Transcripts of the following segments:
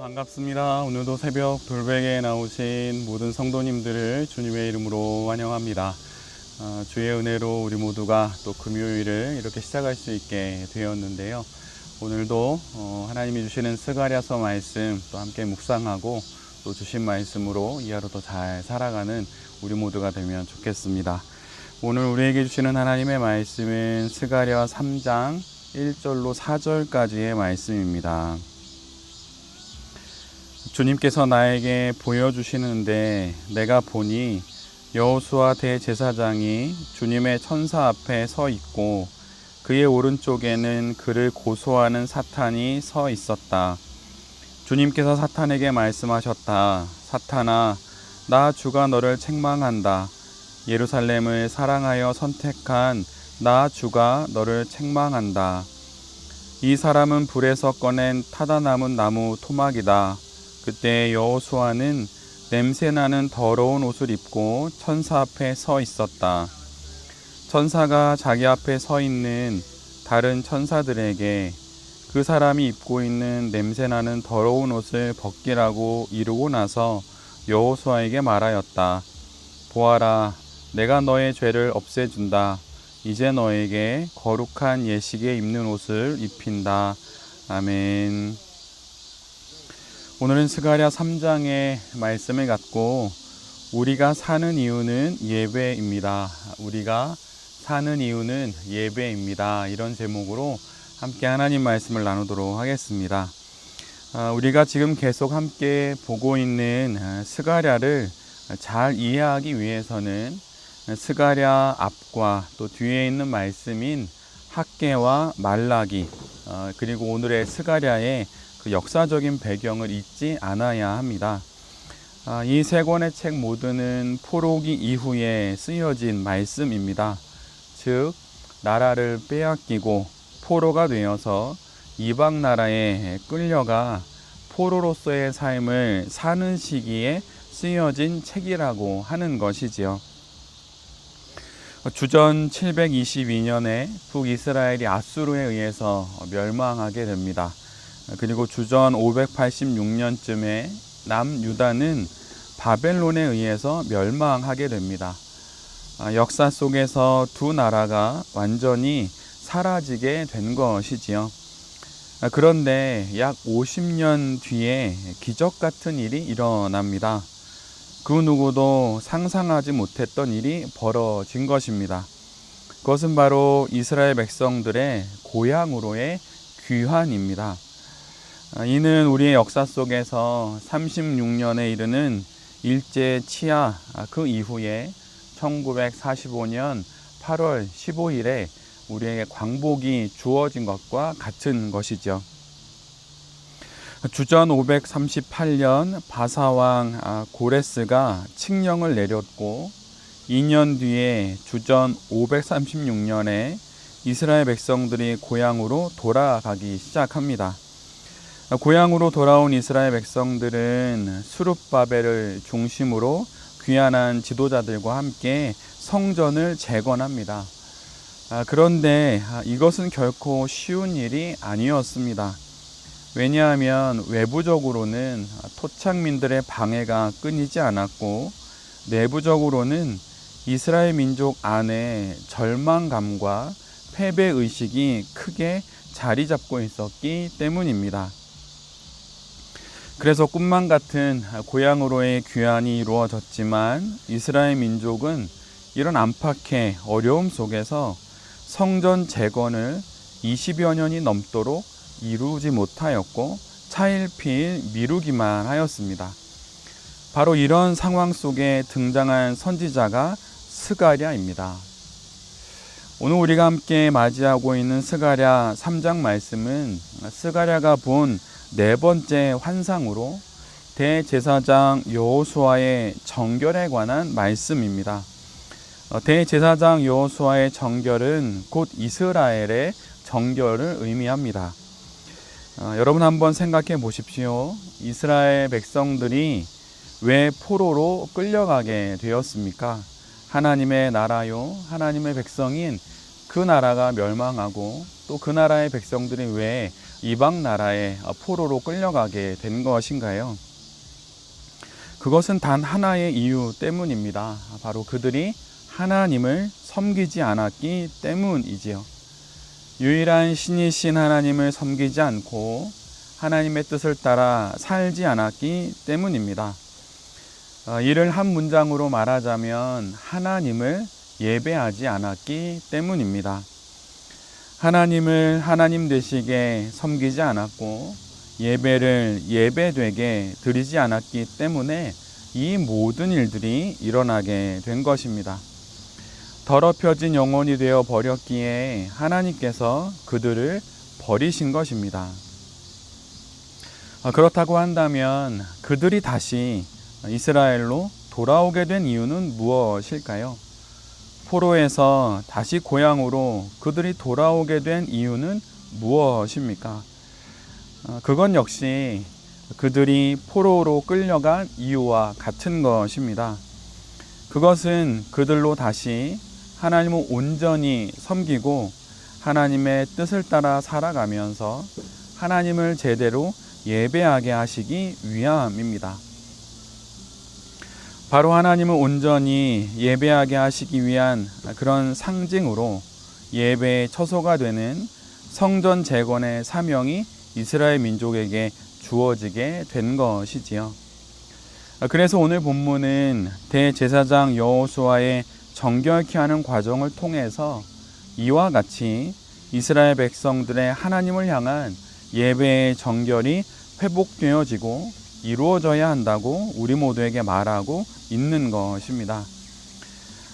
반갑습니다. 오늘도 새벽 돌베개에 나오신 모든 성도님들을 주님의 이름으로 환영합니다. 주의 은혜로 우리 모두가 또 금요일을 이렇게 시작할 수 있게 되었는데요. 오늘도 하나님이 주시는 스가랴서 말씀 또 함께 묵상하고 또 주신 말씀으로 이 하루도 잘 살아가는 우리 모두가 되면 좋겠습니다. 오늘 우리에게 주시는 하나님의 말씀은 스가랴 3장 1절로 4절까지의 말씀입니다. 주님께서 나에게 보여주시는데 내가 보니 여호수아 대제사장이 주님의 천사 앞에 서 있고 그의 오른쪽에는 그를 고소하는 사탄이 서 있었다. 주님께서 사탄에게 말씀하셨다. 사탄아, 나 주가 너를 책망한다. 예루살렘을 사랑하여 선택한 나 주가 너를 책망한다. 이 사람은 불에서 꺼낸 타다 남은 나무 토막이다. 그때 여호수아는 냄새나는 더러운 옷을 입고 천사 앞에 서 있었다. 천사가 자기 앞에 서 있는 다른 천사들에게 그 사람이 입고 있는 냄새나는 더러운 옷을 벗기라고 이르고 나서 여호수아에게 말하였다. 보아라, 내가 너의 죄를 없애준다. 이제 너에게 거룩한 예식에 입는 옷을 입힌다. 아멘. 오늘은 스가랴 3장의 말씀을 갖고 우리가 사는 이유는 예배입니다. 우리가 사는 이유는 예배입니다. 이런 제목으로 함께 하나님 말씀을 나누도록 하겠습니다. 우리가 지금 계속 함께 보고 있는 스가랴를 잘 이해하기 위해서는 스가랴 앞과 또 뒤에 있는 말씀인 학개와 말라기 그리고 오늘의 스가랴의 그 역사적인 배경을 잊지 않아야 합니다. 이 세 권의 책 모두는 포로기 이후에 쓰여진 말씀입니다. 즉 나라를 빼앗기고 포로가 되어서 이방 나라에 끌려가 포로로서의 삶을 사는 시기에 쓰여진 책이라고 하는 것이지요. 주전 722년에 북이스라엘이 아수르에 의해서 멸망하게 됩니다. 그리고 주전 586년쯤에 남유다는 바벨론에 의해서 멸망하게 됩니다. 역사 속에서 두 나라가 완전히 사라지게 된 것이지요. 그런데 약 50년 뒤에 기적 같은 일이 일어납니다. 그 누구도 상상하지 못했던 일이 벌어진 것입니다. 그것은 바로 이스라엘 백성들의 고향으로의 귀환입니다. 이는 우리의 역사 속에서 36년에 이르는 일제 치하 그 이후에 1945년 8월 15일에 우리에게 광복이 주어진 것과 같은 것이죠. 주전 538년 바사왕 고레스가 칙령을 내렸고 2년 뒤에 주전 536년에 이스라엘 백성들이 고향으로 돌아가기 시작합니다. 고향으로 돌아온 이스라엘 백성들은 수룹바벨을 중심으로 귀환한 지도자들과 함께 성전을 재건합니다. 그런데 이것은 결코 쉬운 일이 아니었습니다. 왜냐하면 외부적으로는 토착민들의 방해가 끊이지 않았고 내부적으로는 이스라엘 민족 안에 절망감과 패배의식이 크게 자리 잡고 있었기 때문입니다. 그래서 꿈만 같은 고향으로의 귀환이 이루어졌지만 이스라엘 민족은 이런 안팎의 어려움 속에서 성전 재건을 20여 년이 넘도록 이루지 못하였고 차일피일 미루기만 하였습니다. 바로 이런 상황 속에 등장한 선지자가 스가랴입니다. 오늘 우리가 함께 맞이하고 있는 스가랴 3장 말씀은 스가랴가 본 네 번째 환상으로 대제사장 여호수아의 정결에 관한 말씀입니다. 대제사장 여호수아의 정결은 곧 이스라엘의 정결을 의미합니다. 여러분 한번 생각해 보십시오. 이스라엘 백성들이 왜 포로로 끌려가게 되었습니까? 하나님의 나라요, 하나님의 백성인 그 나라가 멸망하고 또 그 나라의 백성들이 왜 이방 나라에 포로로 끌려가게 된 것인가요? 그것은 단 하나의 이유 때문입니다. 바로 그들이 하나님을 섬기지 않았기 때문이지요. 유일한 신이신 하나님을 섬기지 않고 하나님의 뜻을 따라 살지 않았기 때문입니다. 이를 한 문장으로 말하자면 하나님을 예배하지 않았기 때문입니다. 하나님을 하나님 되시게 섬기지 않았고 예배를 예배되게 드리지 않았기 때문에 이 모든 일들이 일어나게 된 것입니다. 더럽혀진 영혼이 되어 버렸기에 하나님께서 그들을 버리신 것입니다. 그렇다고 한다면 그들이 다시 이스라엘로 돌아오게 된 이유는 무엇일까요? 포로에서 다시 고향으로 그들이 돌아오게 된 이유는 무엇입니까? 그건 역시 그들이 포로로 끌려간 이유와 같은 것입니다. 그것은 그들로 다시 하나님을 온전히 섬기고 하나님의 뜻을 따라 살아가면서 하나님을 제대로 예배하게 하시기 위함입니다. 바로 하나님을 온전히 예배하게 하시기 위한 그런 상징으로 예배의 처소가 되는 성전 재건의 사명이 이스라엘 민족에게 주어지게 된 것이지요. 그래서 오늘 본문은 대제사장 여호수아의 정결케 하는 과정을 통해서 이와 같이 이스라엘 백성들의 하나님을 향한 예배의 정결이 회복되어지고 이루어져야 한다고 우리 모두에게 말하고 있는 것입니다.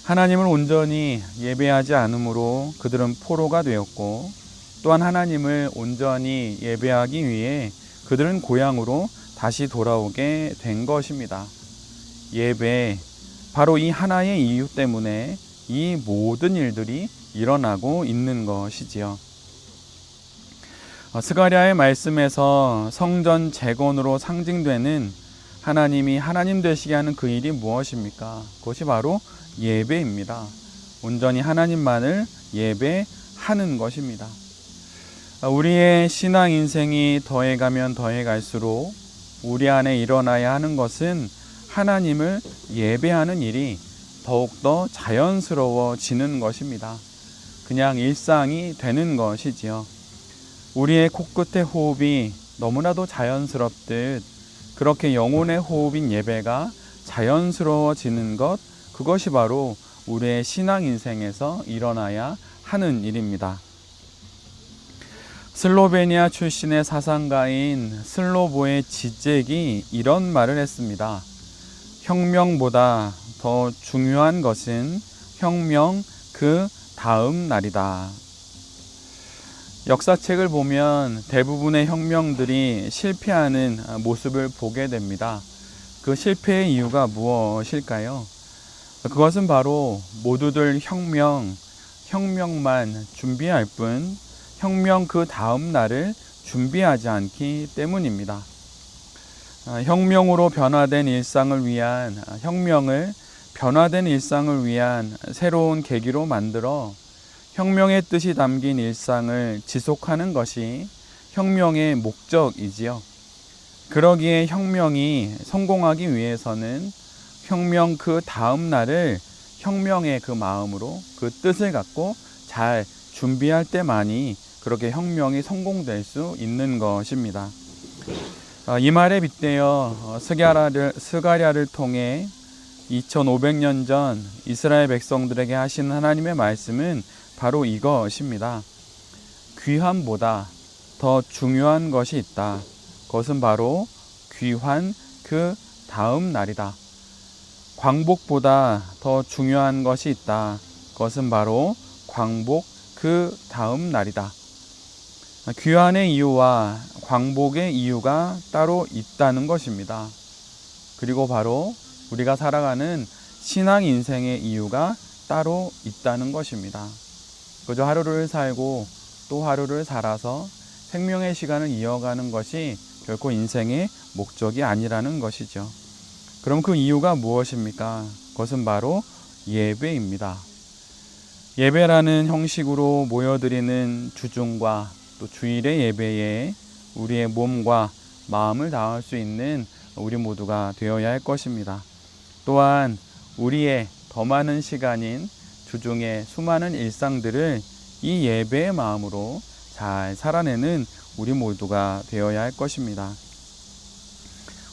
하나님을 온전히 예배하지 않으므로 그들은 포로가 되었고 또한 하나님을 온전히 예배하기 위해 그들은 고향으로 다시 돌아오게 된 것입니다. 예배, 바로 이 하나의 이유 때문에 이 모든 일들이 일어나고 있는 것이지요. 스가랴의 말씀에서 성전 재건으로 상징되는 하나님이 하나님 되시게 하는 그 일이 무엇입니까? 그것이 바로 예배입니다. 온전히 하나님만을 예배하는 것입니다. 우리의 신앙 인생이 더해가면 더해갈수록 우리 안에 일어나야 하는 것은 하나님을 예배하는 일이 더욱더 자연스러워지는 것입니다. 그냥 일상이 되는 것이지요. 우리의 코끝의 호흡이 너무나도 자연스럽듯 그렇게 영혼의 호흡인 예배가 자연스러워지는 것, 그것이 바로 우리의 신앙 인생에서 일어나야 하는 일입니다. 슬로베니아 출신의 사상가인 슬로보의 지잭이 이런 말을 했습니다. 혁명보다 더 중요한 것은 혁명 그 다음 날이다. 역사책을 보면 대부분의 혁명들이 실패하는 모습을 보게 됩니다. 그 실패의 이유가 무엇일까요? 그것은 바로 모두들 혁명만 준비할 뿐 혁명 그 다음 날을 준비하지 않기 때문입니다. 혁명으로 변화된 일상을 위한 변화된 일상을 위한 새로운 계기로 만들어 혁명의 뜻이 담긴 일상을 지속하는 것이 혁명의 목적이지요. 그러기에 혁명이 성공하기 위해서는 혁명 그 다음 날을 혁명의 그 마음으로 그 뜻을 갖고 잘 준비할 때만이 그렇게 혁명이 성공될 수 있는 것입니다. 이 말에 빗대어 스가랴를 통해 2500년 전 이스라엘 백성들에게 하신 하나님의 말씀은 바로 이것입니다. 귀환보다 더 중요한 것이 있다. 그것은 바로 귀환 그 다음 날이다. 광복보다 더 중요한 것이 있다. 그것은 바로 광복 그 다음 날이다. 귀환의 이유와 광복의 이유가 따로 있다는 것입니다. 그리고 바로 우리가 살아가는 신앙 인생의 이유가 따로 있다는 것입니다. 그저 하루를 살고 또 하루를 살아서 생명의 시간을 이어가는 것이 결코 인생의 목적이 아니라는 것이죠. 그럼 그 이유가 무엇입니까? 그것은 바로 예배입니다. 예배라는 형식으로 모여드리는 주중과 또 주일의 예배에 우리의 몸과 마음을 다할 수 있는 우리 모두가 되어야 할 것입니다. 또한 우리의 더 많은 시간인 주중의 수많은 일상들을 이 예배의 마음으로 잘 살아내는 우리 모두가 되어야 할 것입니다.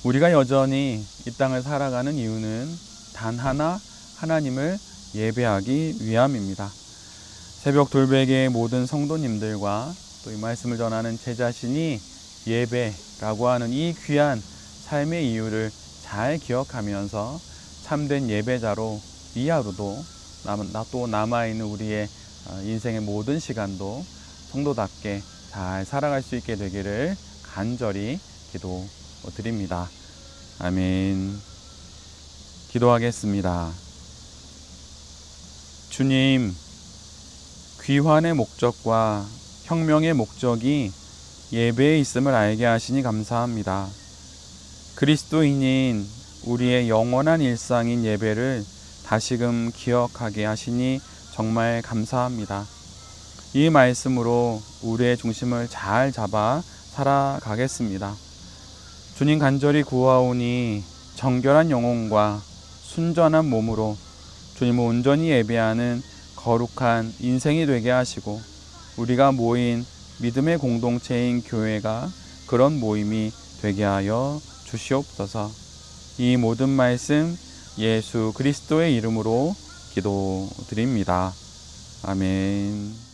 우리가 여전히 이 땅을 살아가는 이유는 단 하나, 하나님을 예배하기 위함입니다. 새벽 돌베개의 모든 성도님들과 또 이 말씀을 전하는 제 자신이 예배라고 하는 이 귀한 삶의 이유를 잘 기억하면서 참된 예배자로 이 하루도 또 남아있는 우리의 인생의 모든 시간도 성도답게 잘 살아갈 수 있게 되기를 간절히 기도드립니다. 아멘. 기도하겠습니다. 주님, 귀환의 목적과 혁명의 목적이 예배에 있음을 알게 하시니 감사합니다. 그리스도인인 우리의 영원한 일상인 예배를 다시금 기억하게 하시니 정말 감사합니다. 이 말씀으로 우리의 중심을 잘 잡아 살아가겠습니다. 주님 간절히 구하오니 정결한 영혼과 순전한 몸으로 주님을 온전히 예배하는 거룩한 인생이 되게 하시고 우리가 모인 믿음의 공동체인 교회가 그런 모임이 되게 하여 주시옵소서. 이 모든 말씀 예수 그리스도의 이름으로 기도드립니다. 아멘.